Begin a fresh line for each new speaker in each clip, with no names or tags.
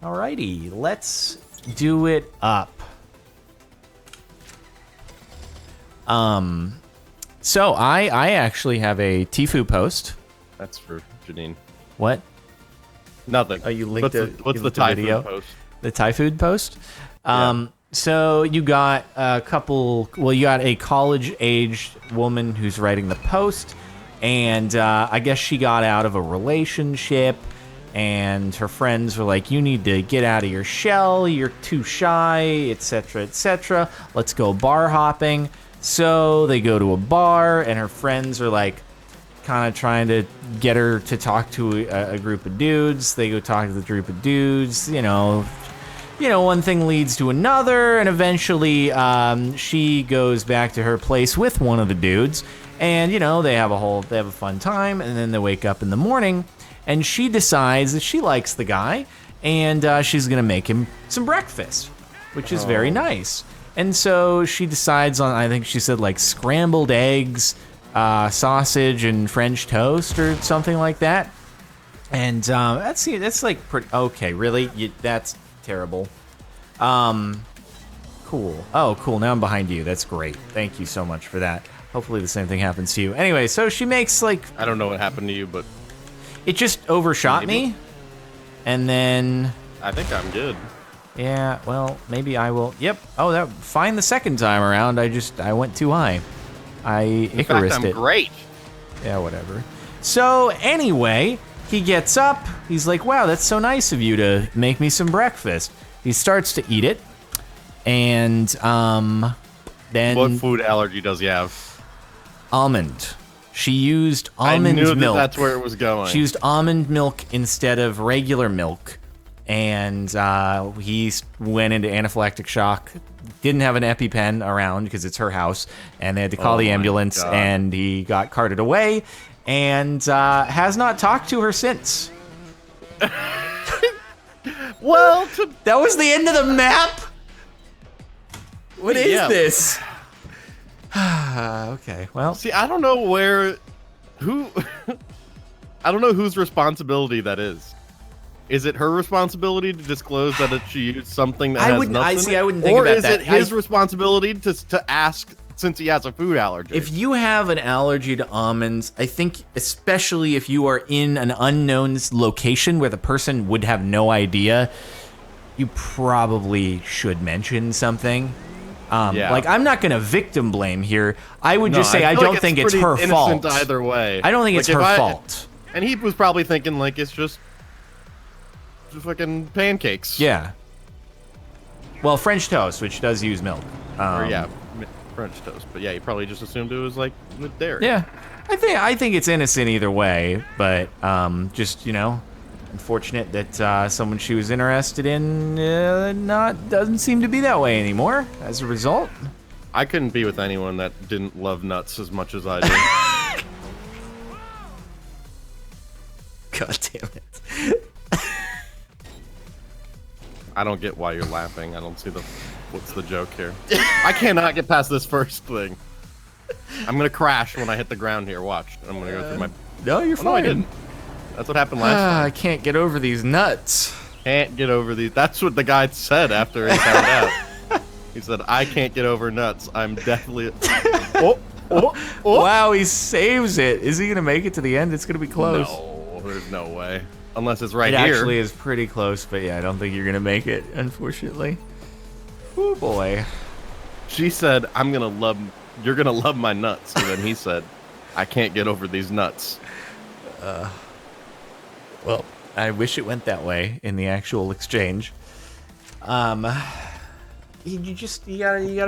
Alrighty, let's do it up. So I actually have a Tfue post.
That's for Janine.
What?
Nothing.
Oh, you linked
what's the Thai food post?
The Thai food post?
Yeah.
So you got a couple, well, you got a college-aged woman who's writing the post, and I guess she got out of a relationship, and her friends were like, you need to get out of your shell, you're too shy, etc., etc. Let's go bar hopping. So they go to a bar, and her friends are like, kind of trying to get her to talk to a group of dudes. They go talk to the group of dudes, you know, one thing leads to another, and eventually she goes back to her place with one of the dudes, and they have a fun time, and then they wake up in the morning, and she decides that she likes the guy, and she's gonna make him some breakfast, which is very nice. And so she decides on, I think she said like scrambled eggs, sausage, and French toast, or something like that. And that's like pretty okay. Really, that's terrible. Cool. Oh, cool. Now I'm behind you. That's great. Thank you so much for that. Hopefully the same thing happens to you. Anyway, so she makes like,
I don't know what happened to you, but
it just overshot me, and then
I think I'm good.
Yeah. Well, maybe I will. Yep. Oh, that fine the second time around. I went too high. I Icarused it.
I'm great.
Yeah. Whatever. So anyway. He gets up, he's like, wow, that's so nice of you to make me some breakfast. He starts to eat it, and then...
What food allergy does he have?
Almond. She used almond milk.
I knew that's where it was going.
She used almond milk instead of regular milk, and he went into anaphylactic shock. Didn't have an EpiPen around because it's her house, and they had to call the ambulance, and he got carted away. And has not talked to her since.
Well,
that was the end of the map? What is this? Okay, well.
See, I don't know I don't know whose responsibility that is. Is it her responsibility to disclose that she used something that has nothing?
I wouldn't think about that.
Or is it his responsibility to ask, since he has a food allergy?
If you have an allergy to almonds, I think especially if you are in an unknown location where the person would have no idea, you probably should mention something. Like, I'm not going to victim blame here. I would just say I don't think it's her fault.
Either way.
I don't think it's her fault.
And he was probably thinking, like, it's just fucking pancakes.
Yeah. Well, French toast, which does use milk.
Or yeah, French toast. But yeah, he probably just assumed it was like with dairy.
Yeah. I think it's innocent either way, but just, unfortunate that someone she was interested in doesn't seem to be that way anymore as a result.
I couldn't be with anyone that didn't love nuts as much as I do.
God damn it.
I don't get why you're laughing. I don't see what's the joke here. I cannot get past this first thing. I'm gonna crash when I hit the ground here. Watch. I'm gonna go through my...
No, you're fine.
No, I didn't. That's what happened last time.
I can't get over these nuts.
Can't get over these. That's what the guy said after he found out. He said, I can't get over nuts. I'm definitely... Oh.
Wow, he saves it. Is he gonna make it to the end? It's gonna be close.
No, there's no way. Unless it's right
here.
It
actually is pretty close, but yeah, I don't think you're gonna make it, unfortunately. Oh boy.
She said, you're gonna love my nuts. And then he said, I can't get over these nuts.
Well, I wish it went that way in the actual exchange. You gotta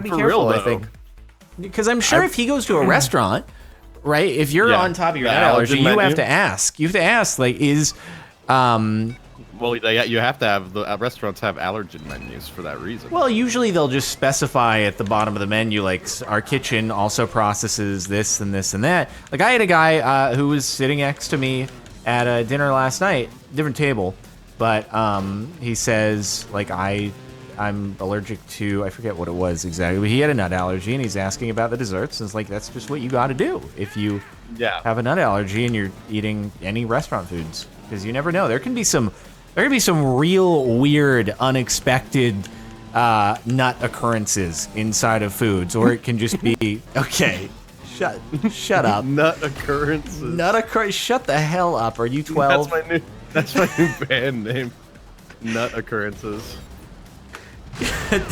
be careful,
real,
I think. Because I'm sure if he goes to a restaurant, right, if you're on top of your allergy, you have to ask. You have to ask, like, is...
Well, you have to have, the restaurants have allergen menus for that reason.
Well, usually they'll just specify at the bottom of the menu, like, our kitchen also processes this and this and that. Like, I had a guy who was sitting next to me at a dinner last night, different table, but he says, like, I'm allergic to, I forget what it was exactly, but he had a nut allergy, and he's asking about the desserts, and it's like, that's just what you gotta do if you have a nut allergy and you're eating any restaurant foods, because you never know. There can be some There are gonna be some real weird, unexpected nut occurrences inside of foods, or it can just be okay. Shut up.
Nut occurrences.
Nut occurrence. Shut the hell up. Are you 12?
That's my new band name. Nut occurrences.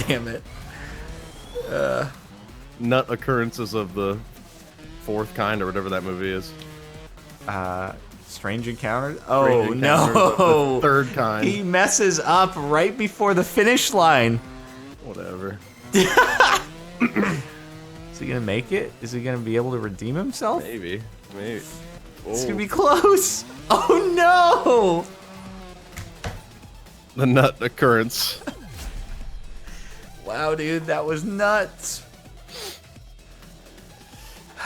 Damn it.
Nut occurrences of the fourth kind, or whatever that movie is.
Strange Encounters? Oh,
Strange Encounters of
no.
the third kind.
He messes up right before the finish line.
Whatever.
Is he gonna make it? Is he gonna be able to redeem himself?
Maybe.
It's gonna be close. Oh no!
The nut occurrence.
Wow, dude, that was nuts.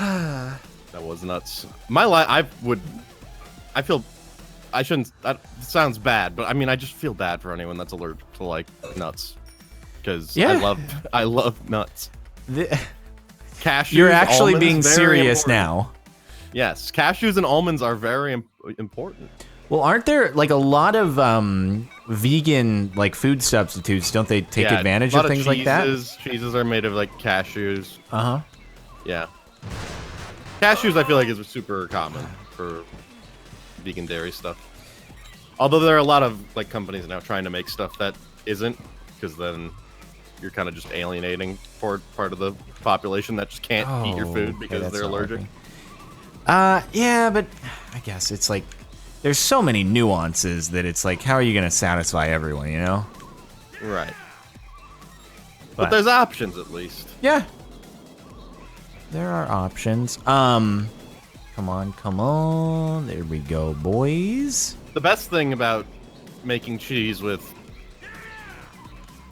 That was nuts. My life, I feel, I shouldn't, that sounds bad, but I mean, I just feel bad for anyone that's allergic to, like, nuts. Because I love nuts. Cashews,
You're actually
almonds,
being serious
important.
now.
Yes, cashews and almonds are very important.
Well, aren't there, like, a lot of vegan, like, food substitutes? Don't they take advantage of things like that?
Cheeses are made of, like, cashews.
Uh-huh.
Yeah. Cashews, I feel like, is super common for vegan dairy stuff. Although there are a lot of, like, companies now trying to make stuff that isn't, because then you're kind of just alienating part of the population that just can't eat your food because they're allergic.
Yeah, but I guess it's like there's so many nuances that it's like, how are you going to satisfy everyone, you know?
Right. But there's options, at least.
Yeah. There are options. Come on. There we go, boys.
The best thing about making cheese with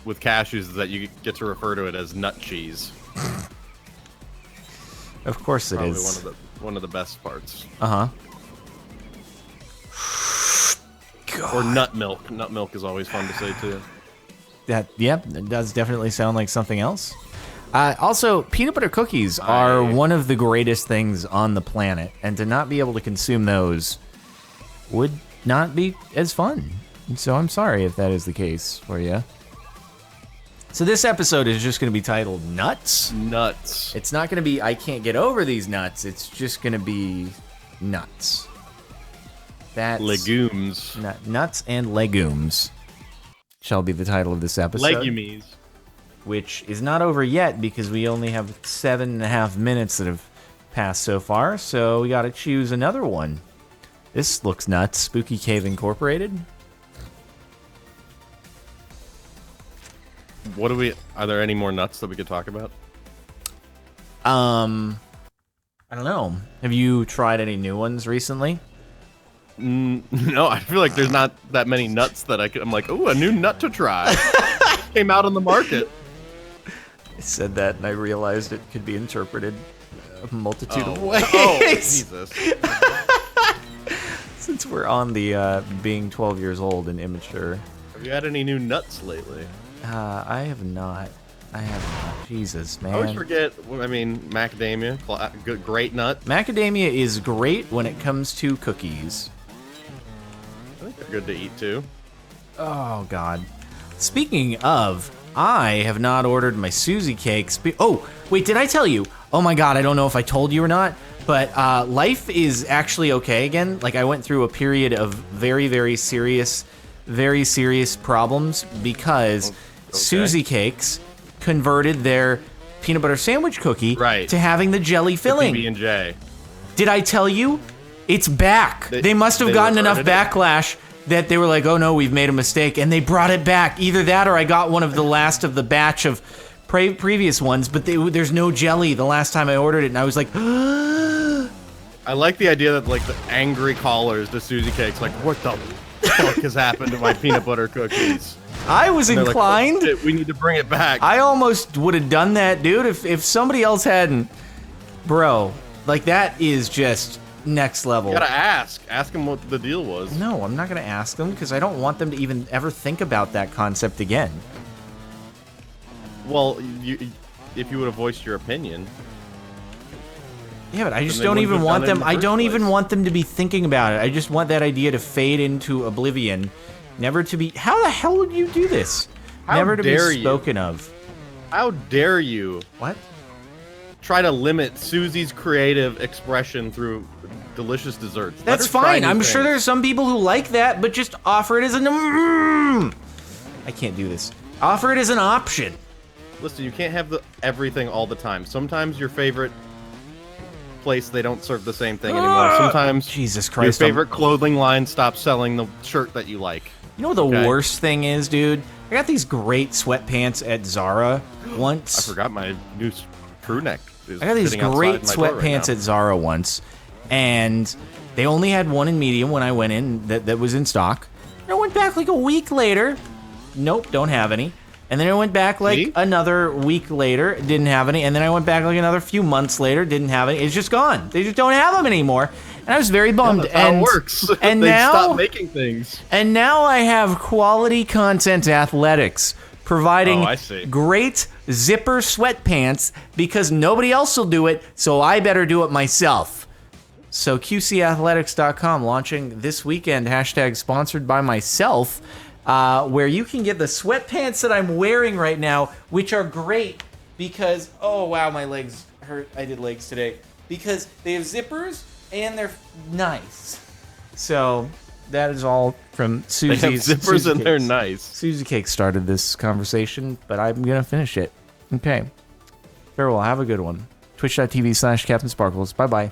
cashews is that you get to refer to it as nut cheese.
Of course it is.
Probably one of the best parts.
Uh-huh.
Or nut milk. Nut milk is always fun to say too.
It does definitely sound like something else. Also, peanut butter cookies are one of the greatest things on the planet, and to not be able to consume those would not be as fun. And so I'm sorry if that is the case for you. So this episode is just going to be titled Nuts.
Nuts.
It's not going to be I can't get over these nuts. It's just going to be nuts. That's
legumes.
Nuts and legumes shall be the title of this episode.
Legumes.
Which is not over yet because we only have 7.5 minutes that have passed so far. So we got to choose another one. This looks nuts. Spooky Cave Incorporated.
Are there any more nuts that we could talk about?
I don't know. Have you tried any new ones recently?
No, I feel like there's not that many nuts that I'm like, ooh, a new nut to try. Came out on the market.
I said that and I realized it could be interpreted a multitude of ways.
Oh, Jesus.
Since we're on the being 12 years old and immature.
Have you had any new nuts lately?
I have not. Jesus, man.
I always forget. I mean, macadamia, great nut.
Macadamia is great when it comes to cookies.
I think they're good to eat too.
Oh God. Speaking of, I have not ordered my Susie cakes. Oh, wait, did I tell you? Oh my God, I don't know if I told you or not, but life is actually okay again. Like, I went through a period of very, very serious problems because Susie cakes converted their peanut butter sandwich cookie to having the jelly filling.
The PB&J.
Did I tell you? It's back. They must have gotten enough backlash that they were like, oh no, we've made a mistake, and they brought it back. Either that or I got one of the last of the batch of previous ones, but there's no jelly the last time I ordered it, and I was like,
I like the idea that, like, the angry callers to Susie Cakes, like, what the fuck has happened to my peanut butter cookies?
I was inclined.
Like, oh, shit, we need to bring it back.
I almost would have done that, dude, if somebody else hadn't. Bro, like, that is just next level.
You gotta ask. Ask them what the deal was.
No, I'm not gonna ask them because I don't want them to even ever think about that concept again.
Well, if you would have voiced your opinion.
Yeah, but I just don't even want them. I don't even want them to be thinking about it. I just want that idea to fade into oblivion, Never to be. How the hell would you do this?
How
Never to be
dare you.
spoken of.
How dare you
What?
try to limit Susie's creative expression through delicious desserts? Let
That's
her try
fine.
new
I'm
things.
sure there's some people who like that, but just offer it as an. I can't do this. Offer it as an option.
Listen, you can't have everything all the time. Sometimes your favorite place, they don't serve the same thing anymore. Sometimes
Jesus Christ,
your favorite clothing line stops selling the shirt that you like.
You know what the worst thing is, dude? I got these great sweatpants at Zara once.
I forgot my new crew neck.
I got these great sweatpants at Zara once, and they only had one in medium when I went in that was in stock. And I went back like a week later. Nope, don't have any. And then I went back like another week later, didn't have any. And then I went back like another few months later, didn't have any. It's just gone. They just don't have them anymore. And I was very bummed.
Yeah, that's how it works.
And
they
now,
stop making things.
And now I have Quality Content Athletics providing great zipper sweatpants because nobody else will do it, so I better do it myself. So QCathletics.com launching this weekend, hashtag sponsored by myself, where you can get the sweatpants that I'm wearing right now, which are great because, oh wow, my legs hurt. I did legs today. Because they have zippers and they're nice. So that is all from Susie's.
They have zippers
Susie
and
Cakes.
they're nice.
Susie Cake started this conversation, but I'm going to finish it. Okay. Farewell. Have a good one. Twitch.tv/CaptainSparklez. Bye-bye.